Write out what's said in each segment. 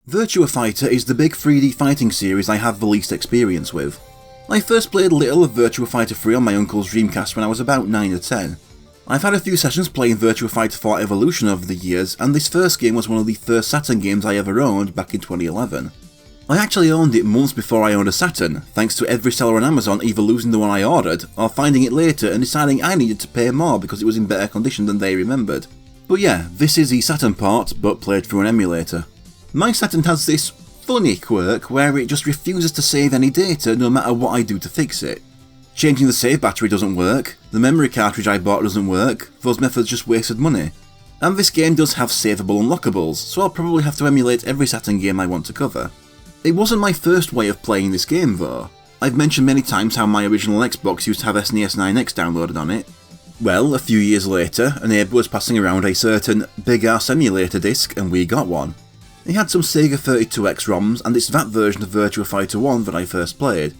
Virtua Fighter is the big 3D fighting series I have the least experience with. I first played a little of Virtua Fighter 3 on my uncle's Dreamcast when I was about 9 or 10. I've had a few sessions playing Virtua Fighter 4 Evolution over the years, and this first game was one of the first Saturn games I ever owned back in 2011. I actually owned it months before I owned a Saturn, thanks to every seller on Amazon either losing the one I ordered, or finding it later and deciding I needed to pay more because it was in better condition than they remembered. But yeah, this is the Saturn port, but played through an emulator. My Saturn has this funny quirk where it just refuses to save any data no matter what I do to fix it. Changing the save battery doesn't work, the memory cartridge I bought doesn't work, those methods just wasted money. And this game does have savable unlockables, so I'll probably have to emulate every Saturn game I want to cover. It wasn't my first way of playing this game though. I've mentioned many times how my original Xbox used to have SNES 9X downloaded on it. Well, a few years later, a neighbour was passing around a certain big-ass emulator disc and we got one. It had some Sega 32X ROMs, and it's that version of Virtua Fighter 1 that I first played.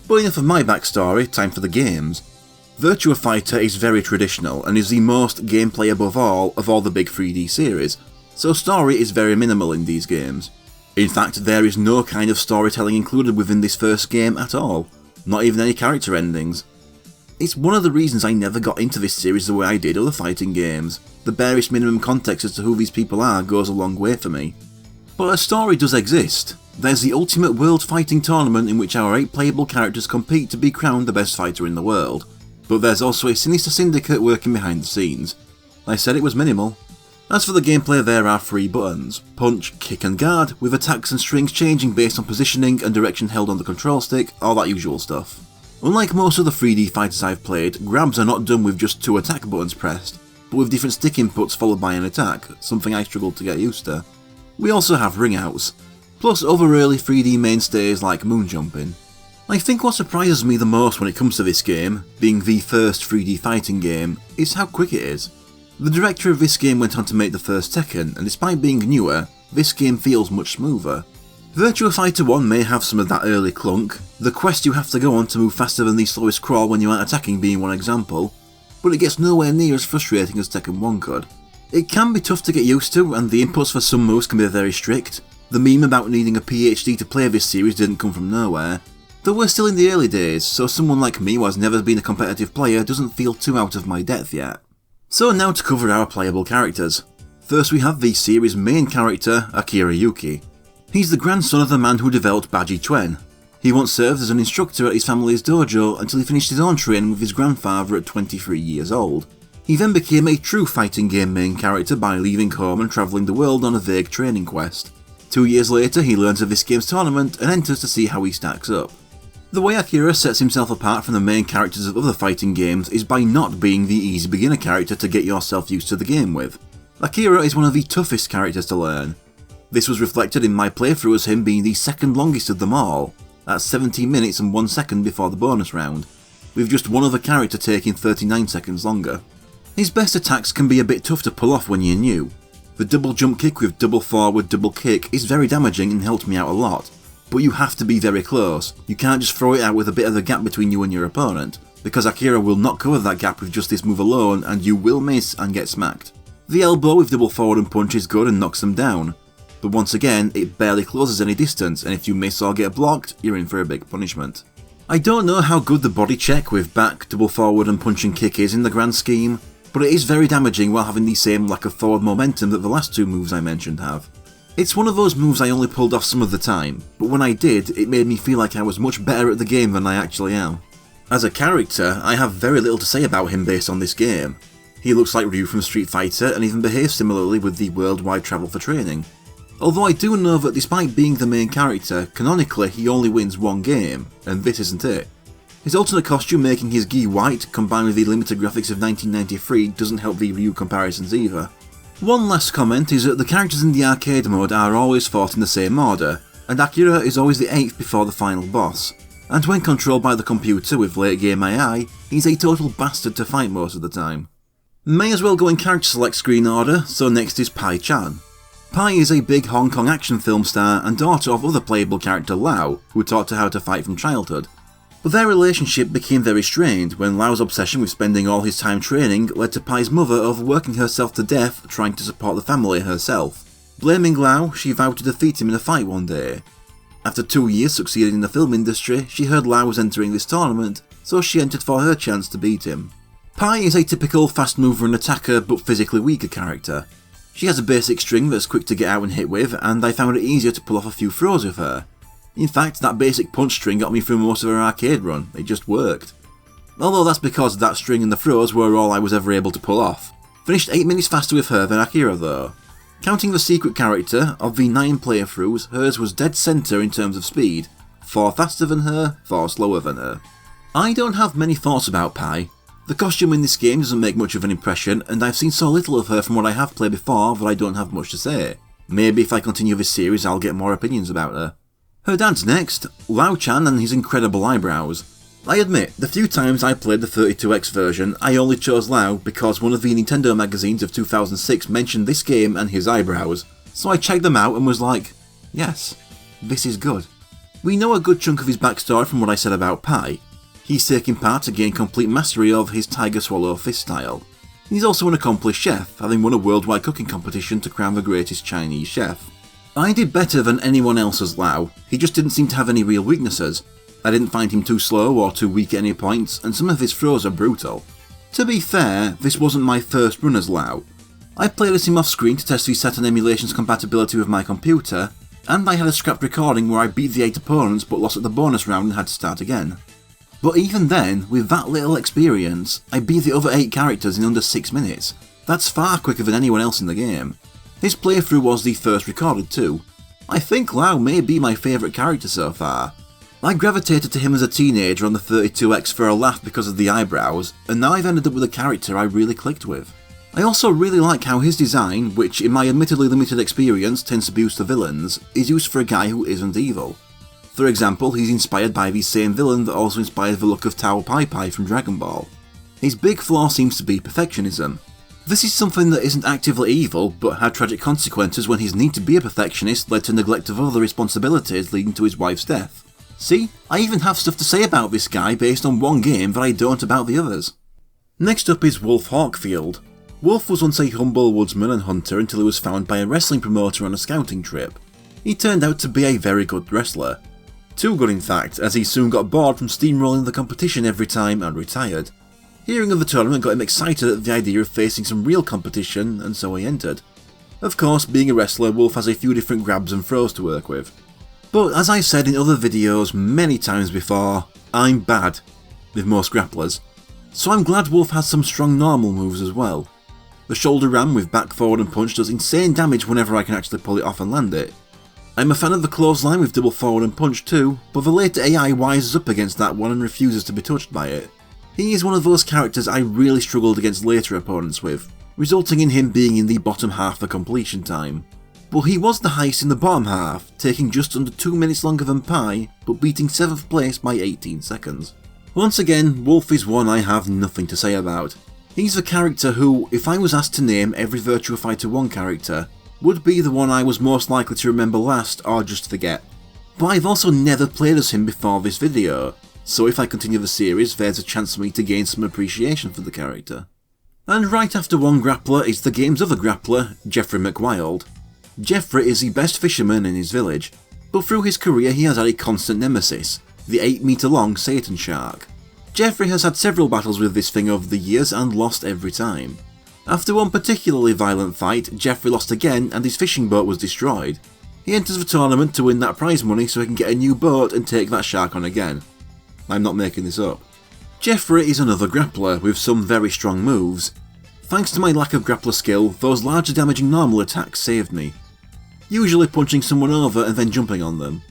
But enough of my backstory, time for the games. Virtua Fighter is very traditional, and is the most gameplay above all of all the big 3D series, so story is very minimal in these games. In fact, there is no kind of storytelling included within this first game at all, not even any character endings. It's one of the reasons I never got into this series the way I did other fighting games. The barest minimum context as to who these people are goes a long way for me. But a story does exist. There's the Ultimate World Fighting Tournament in which our 8 playable characters compete to be crowned the best fighter in the world. But there's also a sinister syndicate working behind the scenes. I said it was minimal. As for the gameplay, there are 3 buttons: punch, kick and guard, with attacks and strings changing based on positioning and direction held on the control stick, all that usual stuff. Unlike most of the 3D fighters I've played, grabs are not done with just 2 attack buttons pressed, but with different stick inputs followed by an attack, something I struggled to get used to. We also have ring outs, plus other early 3D mainstays like moon jumping. I think what surprises me the most when it comes to this game, being the first 3D fighting game, is how quick it is. The director of this game went on to make the first Tekken, and despite being newer, this game feels much smoother. Virtua Fighter 1 may have some of that early clunk, the quest you have to go on to move faster than the slowest crawl when you aren't attacking being one example, but it gets nowhere near as frustrating as Tekken 1 could. It can be tough to get used to, and the inputs for some moves can be very strict. The meme about needing a PhD to play this series didn't come from nowhere. Though we're still in the early days, so someone like me who has never been a competitive player doesn't feel too out of my depth yet. So now to cover our playable characters. First we have the series' main character, Akira Yuki. He's the grandson of the man who developed Baji Twen. He once served as an instructor at his family's dojo until he finished his own training with his grandfather at 23 years old. He then became a true fighting game main character by leaving home and travelling the world on a vague training quest. 2 years later he learns of this game's tournament and enters to see how he stacks up. The way Akira sets himself apart from the main characters of other fighting games is by not being the easy beginner character to get yourself used to the game with. Akira is one of the toughest characters to learn. This was reflected in my playthrough as him being the second longest of them all, at 17 minutes and 1 second before the bonus round, with just one other character taking 39 seconds longer. His best attacks can be a bit tough to pull off when you're new. The double jump kick with double forward double kick is very damaging and helped me out a lot, but you have to be very close. You can't just throw it out with a bit of a gap between you and your opponent, because Akira will not cover that gap with just this move alone and you will miss and get smacked. The elbow with double forward and punch is good and knocks them down, but once again it barely closes any distance, and if you miss or get blocked, you're in for a big punishment. I don't know how good the body check with back, double forward and punch and kick is in the grand scheme, but it is very damaging while having the same lack of forward momentum that the last 2 moves I mentioned have. It's one of those moves I only pulled off some of the time, but when I did, it made me feel like I was much better at the game than I actually am. As a character, I have very little to say about him based on this game. He looks like Ryu from Street Fighter and even behaves similarly with the worldwide travel for training. Although I do know that despite being the main character, canonically he only wins 1 game, and this isn't it. His alternate costume making his gi white, combined with the limited graphics of 1993, doesn't help the Ryu comparisons either. One last comment is that the characters in the arcade mode are always fought in the same order, and Akira is always the 8th before the final boss, and when controlled by the computer with late game AI, he's a total bastard to fight most of the time. May as well go in character select screen order, so next is Pai Chan. Pai is a big Hong Kong action film star and daughter of other playable character Lau, who taught her how to fight from childhood. But their relationship became very strained when Lau's obsession with spending all his time training led to Pai's mother overworking herself to death trying to support the family herself. Blaming Lao, she vowed to defeat him in a fight one day. After 2 years succeeding in the film industry, she heard Lao was entering this tournament, so she entered for her chance to beat him. Pi is a typical fast mover and attacker but physically weaker character. She has a basic string that's quick to get out and hit with, and I found it easier to pull off a few throws with her. In fact, that basic punch string got me through most of her arcade run, it just worked. Although that's because that string and the throws were all I was ever able to pull off. Finished 8 minutes faster with her than Akira though. Counting the secret character, of the 9 playthroughs, hers was dead centre in terms of speed. 4 faster than her, 4 slower than her. I don't have many thoughts about Pi. The costume in this game doesn't make much of an impression, and I've seen so little of her from what I have played before that I don't have much to say. Maybe if I continue this series I'll get more opinions about her. Her dad's next, Lao-chan and his incredible eyebrows. I admit, the few times I played the 32X version, I only chose Lao because one of the Nintendo magazines of 2006 mentioned this game and his eyebrows, so I checked them out and was like, yes, this is good. We know a good chunk of his backstory from what I said about Pi. He's taking part to gain complete mastery of his Tiger Swallow fist style. He's also an accomplished chef, having won a worldwide cooking competition to crown the greatest Chinese chef. I did better than anyone else as Lao, he just didn't seem to have any real weaknesses. I didn't find him too slow or too weak at any points, and some of his throws are brutal. To be fair, this wasn't my first run as Lao. I played as him off screen to test the Saturn emulation's compatibility with my computer, and I had a scrapped recording where I beat the 8 opponents but lost at the bonus round and had to start again. But even then, with that little experience, I beat the other 8 characters in under 6 minutes. That's far quicker than anyone else in the game. His playthrough was the first recorded too. I think Lao may be my favourite character so far. I gravitated to him as a teenager on the 32X for a laugh because of the eyebrows, and now I've ended up with a character I really clicked with. I also really like how his design, which in my admittedly limited experience tends to boost the villains, is used for a guy who isn't evil. For example, he's inspired by the same villain that also inspired the look of Tao Pai Pai from Dragon Ball. His big flaw seems to be perfectionism. This is something that isn't actively evil, but had tragic consequences when his need to be a perfectionist led to neglect of other responsibilities leading to his wife's death. See, I even have stuff to say about this guy based on one game that I don't about the others. Next up is Wolf Hawkfield. Wolf was once a humble woodsman and hunter until he was found by a wrestling promoter on a scouting trip. He turned out to be a very good wrestler. Too good in fact, as he soon got bored from steamrolling the competition every time and retired. Hearing of the tournament got him excited at the idea of facing some real competition, and so he entered. Of course, being a wrestler, Wolf has a few different grabs and throws to work with. But as I've said in other videos many times before, I'm bad with most grapplers, so I'm glad Wolf has some strong normal moves as well. The shoulder ram with back, forward and punch does insane damage whenever I can actually pull it off and land it. I'm a fan of the clothesline with double forward and punch too, but the later AI wises up against that one and refuses to be touched by it. He is one of those characters I really struggled against later opponents with, resulting in him being in the bottom half for completion time. But he was the highest in the bottom half, taking just under 2 minutes longer than Pi, but beating 7th place by 18 seconds. Once again, Wolf is one I have nothing to say about. He's the character who, if I was asked to name every Virtua Fighter 1 character, would be the one I was most likely to remember last or just forget. But I've also never played as him before this video, so if I continue the series there's a chance for me to gain some appreciation for the character. And right after one grappler is the game's other grappler, Jeffrey McWild. Jeffrey is the best fisherman in his village, but through his career he has had a constant nemesis, the 8-meter long Satan Shark. Jeffrey has had several battles with this thing over the years and lost every time. After one particularly violent fight, Jeffrey lost again and his fishing boat was destroyed. He enters the tournament to win that prize money so he can get a new boat and take that shark on again. I'm not making this up. Jeffrey is another grappler with some very strong moves. Thanks to my lack of grappler skill, those larger damaging normal attacks saved me. Usually punching someone over and then jumping on them.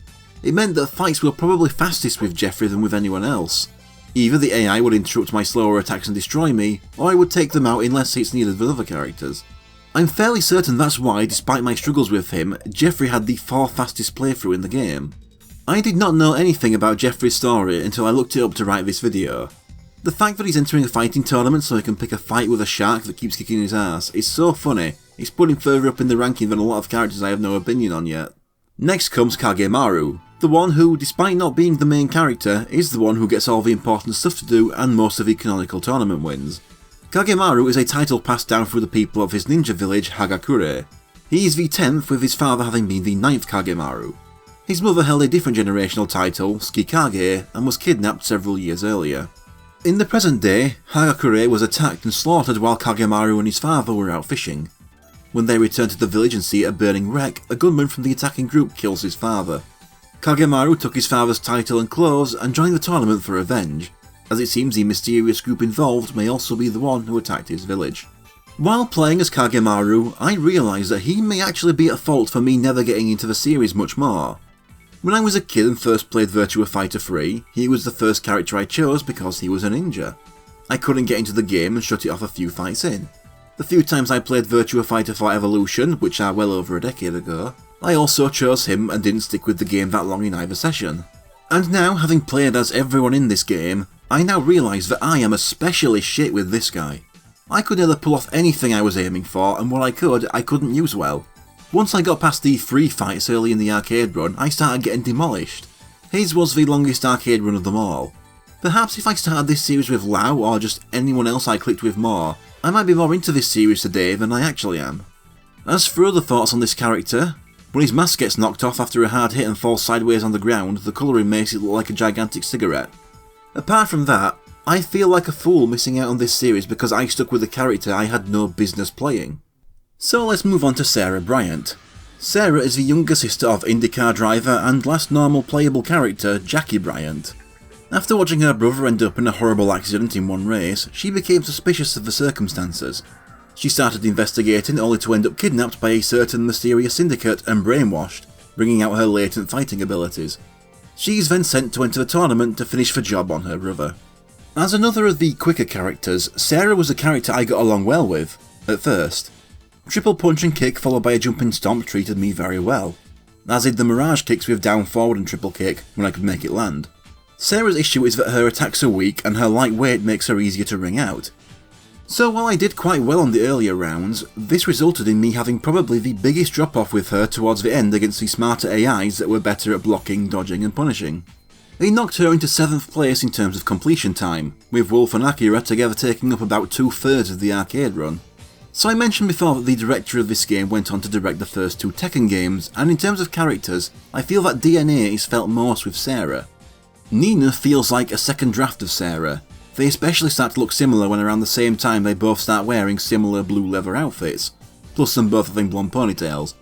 It meant that fights were probably fastest with Jeffrey than with anyone else. Either the AI would interrupt my slower attacks and destroy me, or I would take them out in less hits needed with other characters. I'm fairly certain that's why, despite my struggles with him, Jeffrey had the 4th fastest playthrough in the game. I did not know anything about Jeffrey's story until I looked it up to write this video. The fact that he's entering a fighting tournament so he can pick a fight with a shark that keeps kicking his ass is so funny. It's put him further up in the ranking than a lot of characters I have no opinion on yet. Next comes Kagemaru, the one who, despite not being the main character, is the one who gets all the important stuff to do and most of the canonical tournament wins. Kagemaru is a title passed down through the people of his ninja village Hagakure. He is the 10th, with his father having been the 9th Kagemaru. His mother held a different generational title, Tsukikage, and was kidnapped several years earlier. In the present day, Hagakure was attacked and slaughtered while Kagemaru and his father were out fishing. When they return to the village and see a burning wreck, a gunman from the attacking group kills his father. Kagemaru took his father's title and clothes and joined the tournament for revenge, as it seems the mysterious group involved may also be the one who attacked his village. While playing as Kagemaru, I realised that he may actually be at fault for me never getting into the series much more. When I was a kid and first played Virtua Fighter 3, he was the first character I chose because he was a ninja. I couldn't get into the game and shut it off a few fights in. The few times I played Virtua Fighter 4 Evolution, which are well over a decade ago, I also chose him and didn't stick with the game that long in either session. And now, having played as everyone in this game, I now realise that I am especially shit with this guy. I could never pull off anything I was aiming for, and what I couldn't use well. Once I got past the 3 fights early in the arcade run, I started getting demolished. His was the longest arcade run of them all. Perhaps if I started this series with Lau or just anyone else I clicked with more, I might be more into this series today than I actually am. As for other thoughts on this character, when his mask gets knocked off after a hard hit and falls sideways on the ground, the colouring makes it look like a gigantic cigarette. Apart from that, I feel like a fool missing out on this series because I stuck with a character I had no business playing. So let's move on to Sarah Bryant. Sarah is the younger sister of IndyCar driver and last normal playable character Jackie Bryant. After watching her brother end up in a horrible accident in one race, she became suspicious of the circumstances. She started investigating only to end up kidnapped by a certain mysterious syndicate and brainwashed, bringing out her latent fighting abilities. She is then sent to enter the tournament to finish the job on her brother. As another of the quicker characters, Sarah was a character I got along well with, at first. Triple punch and kick followed by a jumping stomp treated me very well, as did the mirage kicks with down forward and triple kick when I could make it land. Sarah's issue is that her attacks are weak and her light weight makes her easier to ring out. So while I did quite well on the earlier rounds, this resulted in me having probably the biggest drop off with her towards the end against the smarter AIs that were better at blocking, dodging and punishing. It knocked her into 7th place in terms of completion time, with Wolf and Akira together taking up about 2/3 of the arcade run. So I mentioned before that the director of this game went on to direct the first 2 Tekken games, and in terms of characters, I feel that DNA is felt most with Sarah. Nina feels like a second draft of Sarah. They especially start to look similar when around the same time they both start wearing similar blue leather outfits, plus them both having blonde ponytails.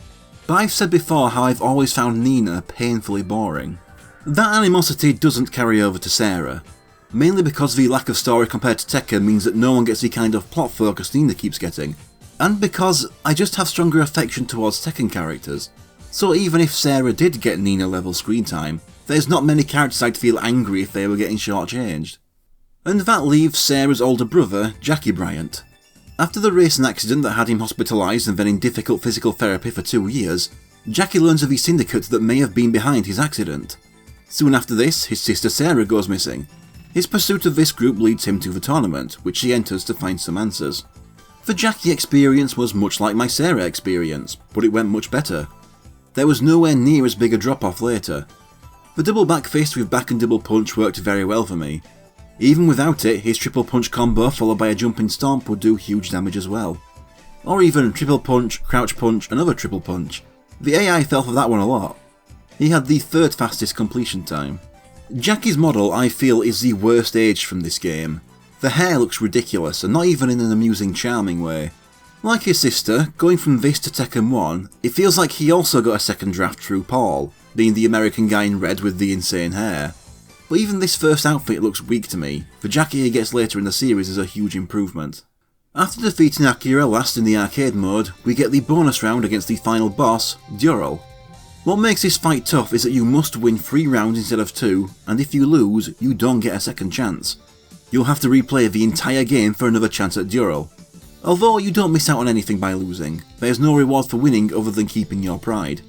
But I've said before how I've always found Nina painfully boring. That animosity doesn't carry over to Sarah, mainly because the lack of story compared to Tekken means that no one gets the kind of plot focus Nina keeps getting, and because I just have stronger affection towards Tekken characters. So even if Sarah did get Nina level screen time, there's not many characters I'd feel angry if they were getting shortchanged. And that leaves Sarah's older brother, Jackie Bryant. After the racing accident that had him hospitalised and then in difficult physical therapy for 2 years, Jackie learns of the syndicate that may have been behind his accident. Soon after this, his sister Sarah goes missing. His pursuit of this group leads him to the tournament, which he enters to find some answers. The Jackie experience was much like my Sarah experience, but it went much better. There was nowhere near as big a drop-off later. The double back fist with back and double punch worked very well for me. Even without it, his triple punch combo followed by a jumping stomp would do huge damage as well. Or even triple punch, crouch punch, another triple punch. The AI fell for that one a lot. He had the 3rd fastest completion time. Jackie's model, I feel, is the worst aged from this game. The hair looks ridiculous, and not even in an amusing, charming way. Like his sister, going from this to Tekken 1, it feels like he also got a second draft through Paul, being the American guy in red with the insane hair. But even this first outfit looks weak to me. The Jackie he gets later in the series is a huge improvement. After defeating Akira last in the arcade mode, we get the bonus round against the final boss, Dural. What makes this fight tough is that you must win 3 rounds instead of 2, and if you lose, you don't get a second chance. You'll have to replay the entire game for another chance at Dural. Although you don't miss out on anything by losing, there's no reward for winning other than keeping your pride.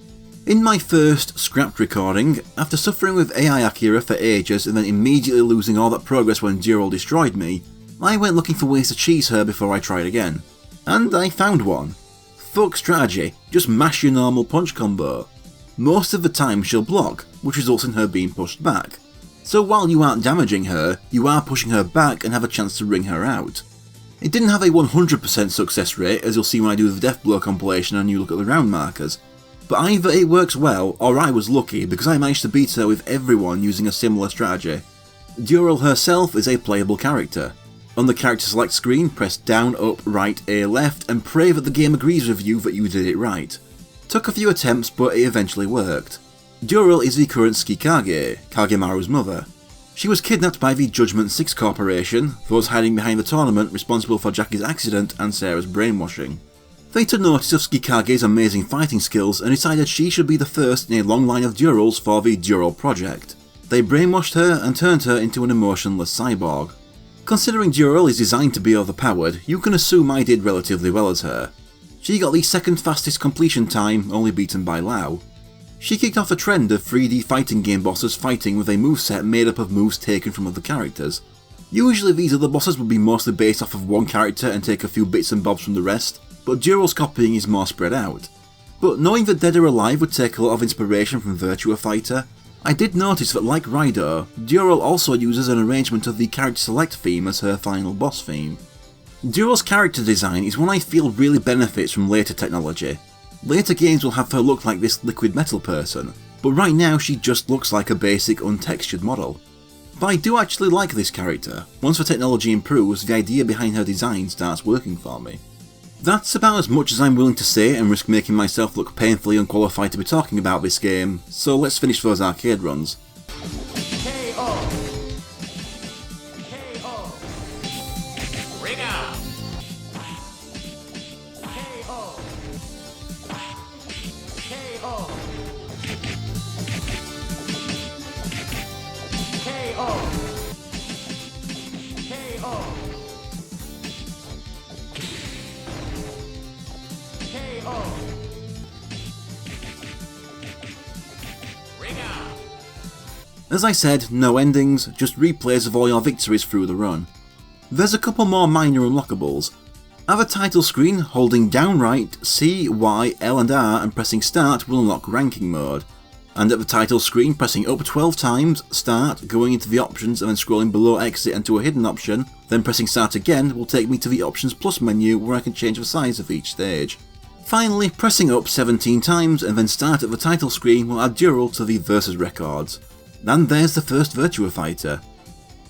In my first scrapped recording, after suffering with AI Akira for ages and then immediately losing all that progress when Dural destroyed me, I went looking for ways to cheese her before I tried again. And I found one. Fuck strategy, just mash your normal punch combo. Most of the time she'll block, which results in her being pushed back. So while you aren't damaging her, you are pushing her back and have a chance to ring her out. It didn't have a 100% success rate, as you'll see when I do the Deathblow compilation and you look at the round markers, but either it works well or I was lucky because I managed to beat her with everyone using a similar strategy. Dural herself is a playable character. On the character select screen, press down, up, right, A, left, and pray that the game agrees with you that you did it right. Took a few attempts, but it eventually worked. Dural is the current Tsukikage, Kagemaru's mother. She was kidnapped by the Judgment 6 Corporation, those hiding behind the tournament responsible for Jackie's accident and Sarah's brainwashing. They took notice of Tsukikage's amazing fighting skills and decided she should be the first in a long line of Durals for the Dural project. They brainwashed her and turned her into an emotionless cyborg. Considering Dural is designed to be overpowered, you can assume I did relatively well as her. She got the second fastest completion time, only beaten by Lau. She kicked off a trend of 3D fighting game bosses fighting with a moveset made up of moves taken from other characters. Usually these other bosses would be mostly based off of one character and take a few bits and bobs from the rest, but Dural's copying is more spread out. But knowing that Dead or Alive would take a lot of inspiration from Virtua Fighter, I did notice that like Raido, Dural also uses an arrangement of the character select theme as her final boss theme. Dural's character design is one I feel really benefits from later technology. Later games will have her look like this liquid metal person, but right now she just looks like a basic untextured model. But I do actually like this character. Once the technology improves, the idea behind her design starts working for me. That's about as much as I'm willing to say and risk making myself look painfully unqualified to be talking about this game, so let's finish those arcade runs. KO. KO. Ring out. KO. KO. KO. KO. As I said, no endings, just replays of all your victories through the run. There's a couple more minor unlockables. At the title screen, holding down right, C, Y, L and R and pressing start will unlock ranking mode. And at the title screen, pressing up 12 times, start, going into the options and then scrolling below exit and to a hidden option, then pressing start again will take me to the options plus menu where I can change the size of each stage. Finally, pressing up 17 times and then start at the title screen will add Dural to the versus records. And there's the first Virtua Fighter.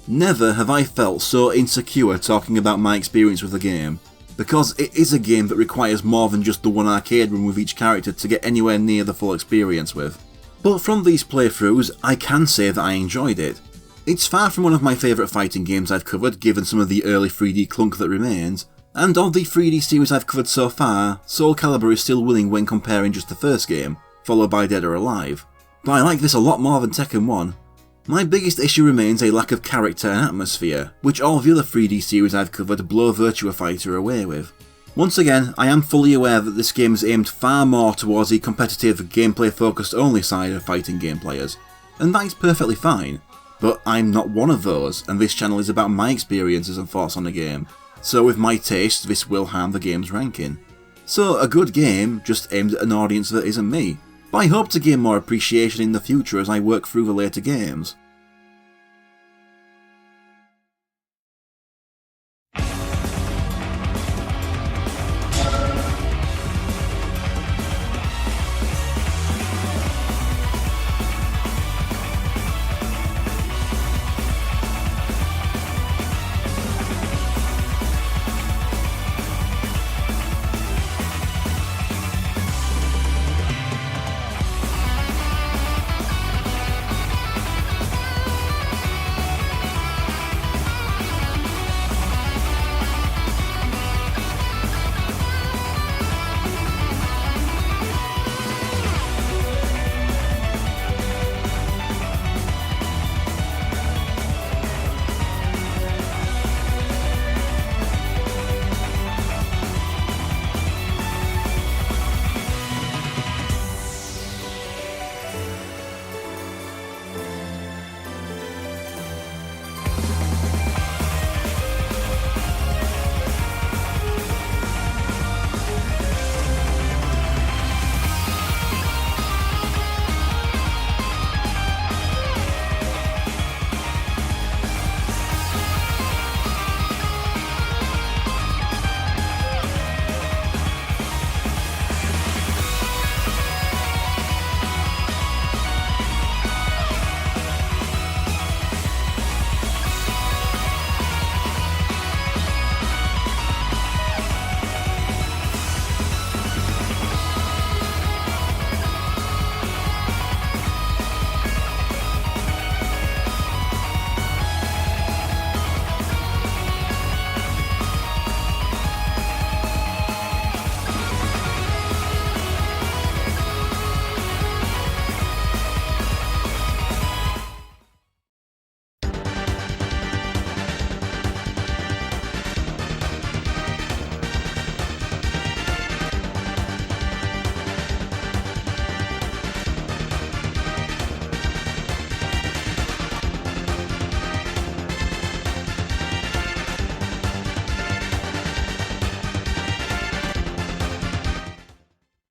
Never have I felt so insecure talking about my experience with the game, because it is a game that requires more than just the one arcade run with each character to get anywhere near the full experience with. But from these playthroughs, I can say that I enjoyed it. It's far from one of my favourite fighting games I've covered given some of the early 3D clunk that remains, and of the 3D series I've covered so far, Soul Calibur is still winning when comparing just the first game, followed by Dead or Alive. But I like this a lot more than Tekken 1. My biggest issue remains a lack of character and atmosphere, which all the other 3D series I've covered blow Virtua Fighter away with. Once again, I am fully aware that this game is aimed far more towards the competitive, gameplay focused only side of fighting game players, and that is perfectly fine, but I'm not one of those, and this channel is about my experiences and thoughts on the game, so with my taste this will harm the game's ranking. So a good game, just aimed at an audience that isn't me. But I hope to gain more appreciation in the future as I work through the later games.